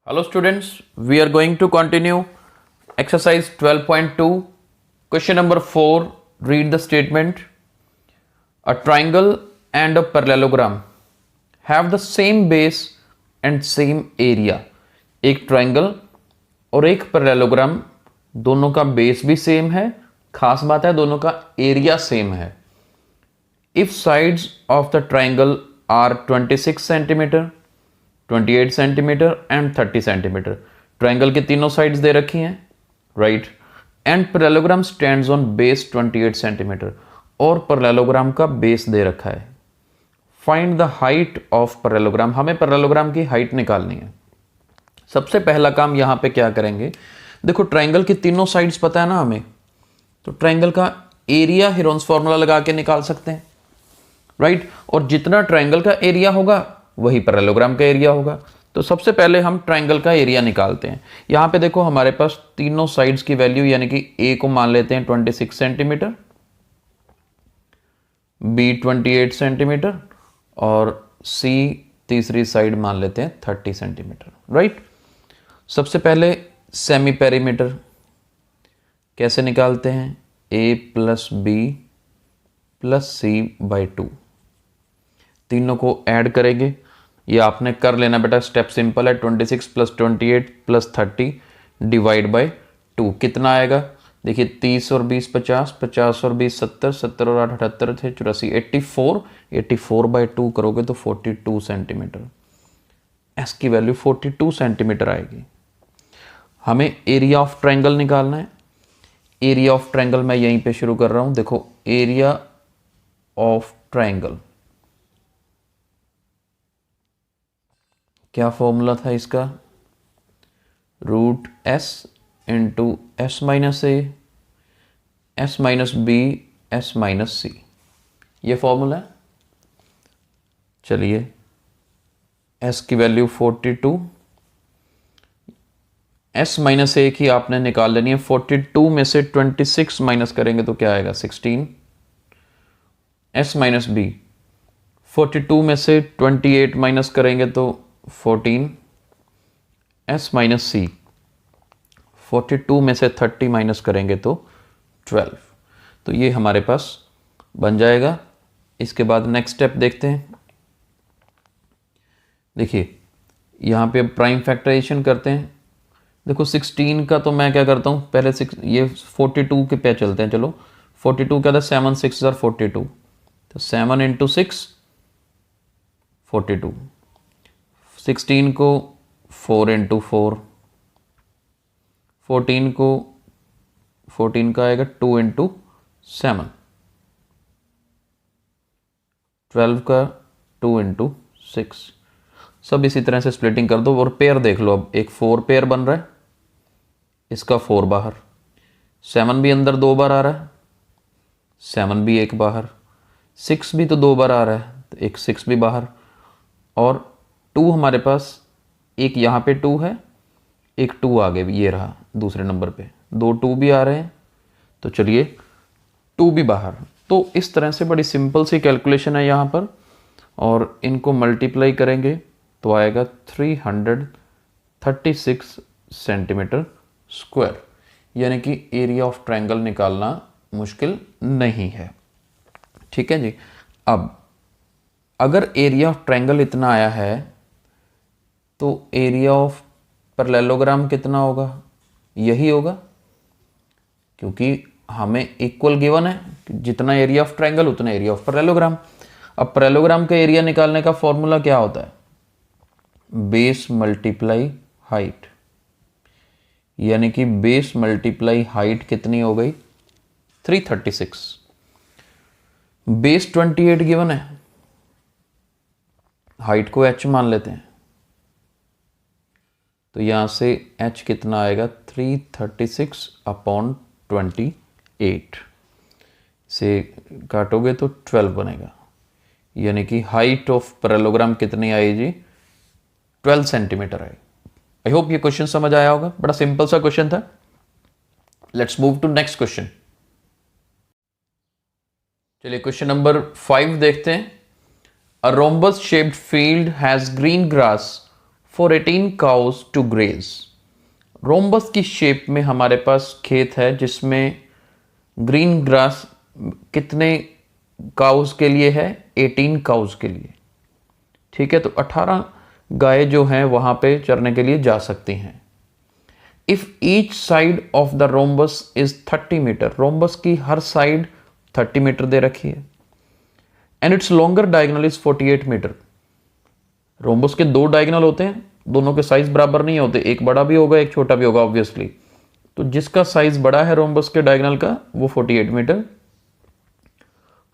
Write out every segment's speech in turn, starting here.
Hello students, we are going to continue exercise 12.2. Question number 4, read the statement. A triangle and a parallelogram have the same base and same area. एक triangle और एक parallelogram दोनों का base भी same है, खास बात है दोनों का area same है. If sides of the triangle are 26 centimeter, 28 centimetre and 30 centimetre. Triangle के तीनों साइड्स दे रखी हैं, right. And parallelogram stands on base 28 centimetre और पैरेललोग्राम का बेस दे रखा है. Find the height of parallelogram. हमें पैरेललोग्राम की हाइट निकालनी है. सबसे पहला काम यहां पे क्या करेंगे, देखो ट्राइंगल की तीनों साइड्स पता है ना हमें, तो ट्राइंगल का एरिया हीरोन्स फॉर्मूला लगा के निकाल सकते हैं, राइट. और जितना ट्राइंगल का एरिया होगा वही पैरेललोग्राम का एरिया होगा. तो सबसे पहले हम ट्राइंगल का एरिया निकालते हैं. यहां पे देखो हमारे पास तीनों साइड्स की वैल्यू, यानी कि ए को मान लेते हैं 26 सेंटीमीटर, बी 28 सेंटीमीटर और सी तीसरी साइड मान लेते हैं 30 सेंटीमीटर, राइट. सबसे पहले सेमी पेरीमीटर कैसे निकालते हैं, A plus B plus C by 2. तीनों को ऐड करेंगे, ये आपने कर लेना बेटा, स्टेप सिंपल है. 26 प्लस 28 प्लस 30 डिवाइड बाय 2 कितना आएगा, देखिए 30 और 20 50, 50 और 20 70, 70 और 8 78 थे 84, 84, 84 बाई 2 करोगे तो 42 सेंटीमीटर. एस की वैल्यू 42 सेंटीमीटर आएगी. हमें एरिया ऑफ ट्राइंगल निकालना है. एरिया ऑफ ट्राइंगल मैं यहीं पे शुरू कर रहा हूं. देखो एरिया ऑफ ट्राइंगल, क्या फॉर्मूला था इसका, root S into S minus A, S minus B, S minus C, ये फॉर्मूला है. चलिए एस की वैल्यू 42, एस माइनस ए की आपने निकाल लेनी है. 42 में से 26 माइनस करेंगे तो क्या आएगा 16. एस माइनस बी, 42 में से 28 माइनस करेंगे तो 14. एस माइनस सी, 42 में से 30 माइनस करेंगे तो 12. तो ये हमारे पास बन जाएगा. इसके बाद नेक्स्ट स्टेप देखते हैं. देखिए यहाँ पे प्राइम फैक्टराइजेशन करते हैं. देखो 16 का तो मैं क्या करता हूँ, पहले ये 42 के पे चलते हैं. चलो 42 क्या था, 7 6 42, तो 7 इंटू 6 42, 16 को 4 इंटू 4, 14 को 14 का आएगा 2 इंटू 7, 12 का 2 इंटू 6. सब इसी तरह से स्प्लिटिंग कर दो और पेयर देख लो. अब एक 4 पेयर बन रहा है, इसका 4 बाहर, 7 भी अंदर 2 बार आ रहा है, 7 भी एक बाहर, 6 भी तो 2 बार आ रहा है तो एक 6 भी बाहर, और 2 हमारे पास एक यहाँ पे 2 है, एक 2 आगे भी ये रहा दूसरे नंबर पे, 2 2 भी आ रहे हैं, तो चलिए 2 भी बाहर. तो इस तरह से बड़ी सिंपल सी कैलकुलेशन है यहाँ पर, और इनको मल्टीप्लाई करेंगे तो आएगा 336 सेंटीमीटर स्क्वायर. यानी कि एरिया ऑफ ट्रायंगल निकालना मुश्किल नहीं है. ठीक है जी. अब अगर एरिया ऑफ ट्रायंगल इतना आया है तो एरिया ऑफ पैरेललोग्राम कितना होगा, यही होगा, क्योंकि हमें इक्वल गिवन है, जितना एरिया ऑफ ट्रायंगल उतना एरिया ऑफ पैरेललोग्राम. अब पैरेललोग्राम का एरिया निकालने का फॉर्मूला क्या होता है, बेस मल्टीप्लाई हाइट. यानी कि बेस मल्टीप्लाई हाइट कितनी हो गई 336. बेस 28 गिवन है, हाइट को h मान लेते हैं, तो यहां से h कितना आएगा 336 अपॉन 28 से काटोगे तो 12 बनेगा. यानी कि हाइट ऑफ पैरेललोग्राम कितनी आई जी 12 सेंटीमीटर आई. आई होप ये क्वेश्चन समझ आया होगा, बड़ा सिंपल सा क्वेश्चन था. Let's move to next question. चलिए क्वेश्चन नंबर 5 देखते हैं. A rhombus shaped field has green grass for 18 cows to graze. Rhombus की शेप में हमारे पास खेत है जिसमें ग्रीन ग्रास कितने काउज के लिए है? 18 काउज के लिए। ठीक है, तो 18 गाय जो हैं वहां पे चरने के लिए जा सकती हैं। If each side of the rhombus is 30 metre, rhombus की हर साइड 30 मीटर दे रखी है, and its longer diagonal is 48 metre. Rhombus के दो डायगोनल होते हैं, दोनों के साइज बराबर नहीं होते, एक बड़ा भी होगा एक छोटा भी होगा ऑब्वियसली। तो जिसका साइज बड़ा है रोम्बस के डायगोनल का वो 48 metre.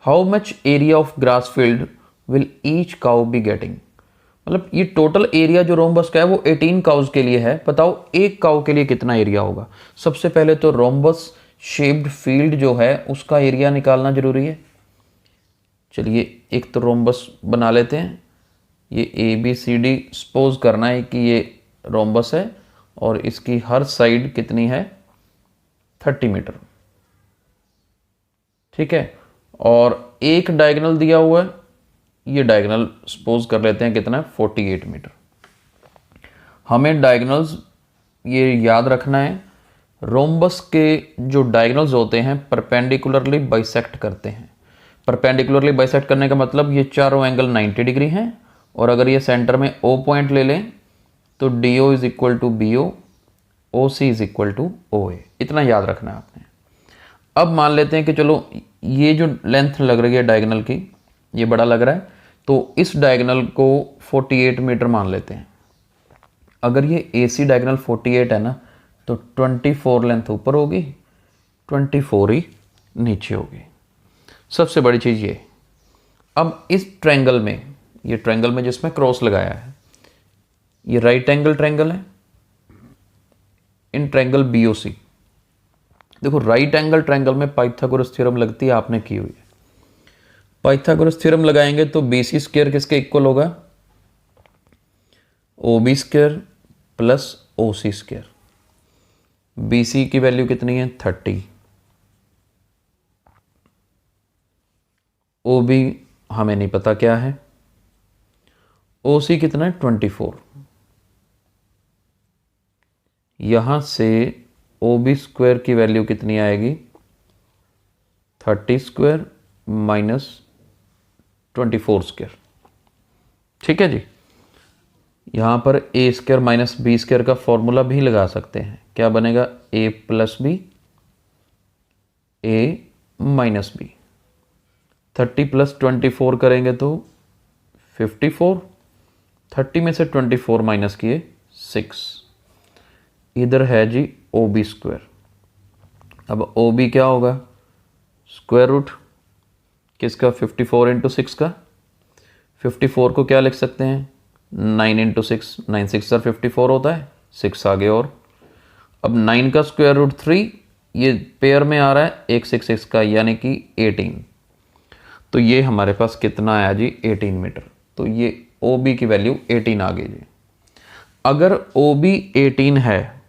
How much area of grass field will each cow be getting, मतलब ये टोटल एरिया जो रोम्बस का है वो 18 काउज के लिए है। बताओ एक काउ के लिए कितना एरिया होगा? सबसे पहले तो रोम्बस शेप्ड फील्ड जो है उसका एरिया निकालना जरूरी है। चलिए एक तो रोम्बस बना लेते हैं। ये ABCD सपोज करना है कि ये रोम्बस है और इसकी हर साइड कितनी है? 30 मीटर। ठीक है, और एक डायगोनल दिया हुआ है, ये डायगोनल सपोज कर लेते हैं कितना है? 48 मीटर। हमें डायगोनल्स ये याद रखना है, रोम्बस के जो डायगोनल्स होते हैं परपेंडिकुलरली बाइसेक्ट करते हैं। परपेंडिकुलरली बाइसेक्ट करने का मतलब ये चारों एंगल 90 डिग्री हैं, और अगर ये सेंटर में O पॉइंट ले लें तो DO is equal to BO, OC is equal to OA। इतना याद रखना है आपने। अब मान लेते हैं कि चलो ये जो लेंथ लग रही है डायगोनल की ये बड़ा लग रहा है, तो इस डायगोनल को 48 मीटर मान लेते हैं। अगर ये AC डायगोनल 48 है ना, तो 24 लेंथ ऊपर होगी, 24 ही नीचे होगी। सबसे बड़ी चीज़ ये। अब इस ट्रायंगल में, ये ट्रायंगल में जिसमें क्रॉस लगाया है, ये राइट एंगल ट्रायंगल है, इन ट्रायंगल BOC। देखो राइट एंगल ट्रायंगल में पाइथागोरस थ्योरम लगती है, आपने की हुई है। पाइथागोरस थ्योरम लगाएंगे तो BC स्क्वायर किसके इक्वल होगा? OB square plus OC square. BC की वैल्यू कितनी है? 30। OB हमें नहीं पता क्या है। OC कितना है? 24। यहां से OB स्क्वायर की वैल्यू कितनी आएगी? 30 स्क्वायर माइनस 24 स्क्वायर। ठीक है जी। यहां पर A square minus B square का फॉर्मूला भी लगा सकते हैं। क्या बनेगा? A plus B, A minus B। 30 plus 24 करेंगे तो 54। 30 में से 24 माइनस किए 6। इधर है जी OB स्क्वायर। अब OB क्या होगा? स्क्वायर रूट किसका? 54 इंटू 6 का। 54 को क्या लिख सकते हैं? 9 इंटू 6, 9 6 सर 54 होता है, 6 आगे और। अब 9 का स्क्वायर रूट 3, ये पेयर में आ रहा है 1 6 6 का, यानी कि 18। तो ये हमारे पास कितना आया जी? 18 मीटर। तो ये OB की वैल्यू 18 आ गई जी। अगर OB 18 है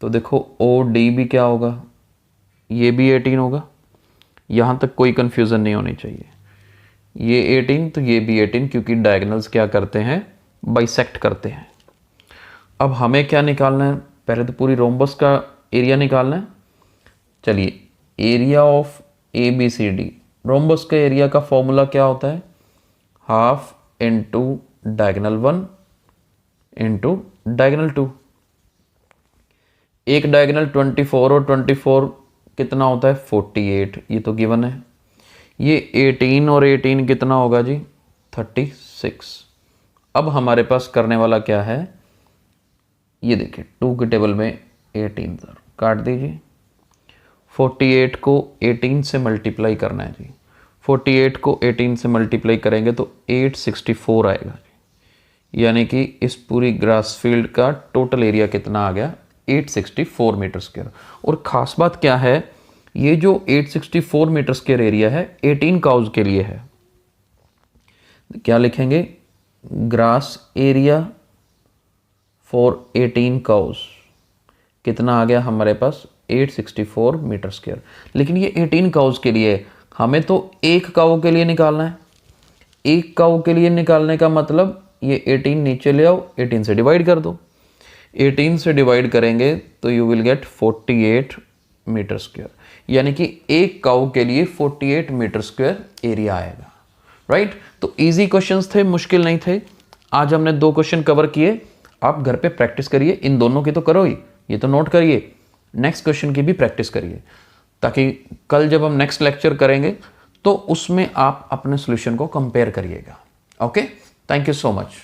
तो देखो OD भी क्या होगा? ये भी 18 होगा। यहाँ तक कोई कंफ्यूजन नहीं होनी चाहिए। ये 18 तो ये भी 18, क्योंकि डायगोनल्स क्या करते हैं? बाइसेक्ट करते हैं। अब हमें क्या निकालना है? पहले तो पूरी रोम्बस का एरिया निकालना है। चलिए, एरिया ऑफ ABCD, रोम्बस का एरिया का फॉर्मूला क्या होता है? Half into diagonal 1 into diagonal 2। एक डायगोनल 24 और 24 कितना होता है? 48। ये तो गिवन है। ये 18 और 18 कितना होगा जी? 36। अब हमारे पास करने वाला क्या है? ये देखिए 2 के टेबल में 18 सर काट दीजिए। 48 को 18 से मल्टीप्लाई करना है जी। 48 को 18 से मल्टीप्लाई करेंगे तो 864 आएगा जी। यानी कि इस पूरी ग्रास फील्ड का टोटल एरिया कितना आ गया? 864 मीटर स्क्वायर। और ख़ास बात क्या है, ये जो 864 मीटर स्क्वायर एरिया है 18 काउज के लिए है। क्या लिखेंगे? ग्रास एरिया फॉर 18 काउज कितना आ गया हमारे पास? 864 मीटर स्क्वायर। लेकिन ये 18 काउज के लिए है, हमें तो एक काउ के लिए निकालना है। एक काउ के लिए निकालने का मतलब ये 18 नीचे ले आओ, 18 से डिवाइड कर दो। 18 से डिवाइड करेंगे तो you will get 48 metre square, यानी कि एक काऊ के लिए 48 मीटर स्क्वायर एरिया आएगा, राइट। तो इजी क्वेश्चंस थे, मुश्किल नहीं थे। आज हमने 2 क्वेश्चन कवर किए, आप घर पे प्रैक्टिस करिए, इन दोनों की तो करो ही, ये तो नोट करिए, नेक्स्ट क्वेश्चन की भी प्रैक्टिस करिए, ताकि कल जब हम नेक्स्ट लेक्चर करेंगे तो उसमें आप अपने सॉल्यूशन को कंपेयर करिएगा। Okay, thank you so much.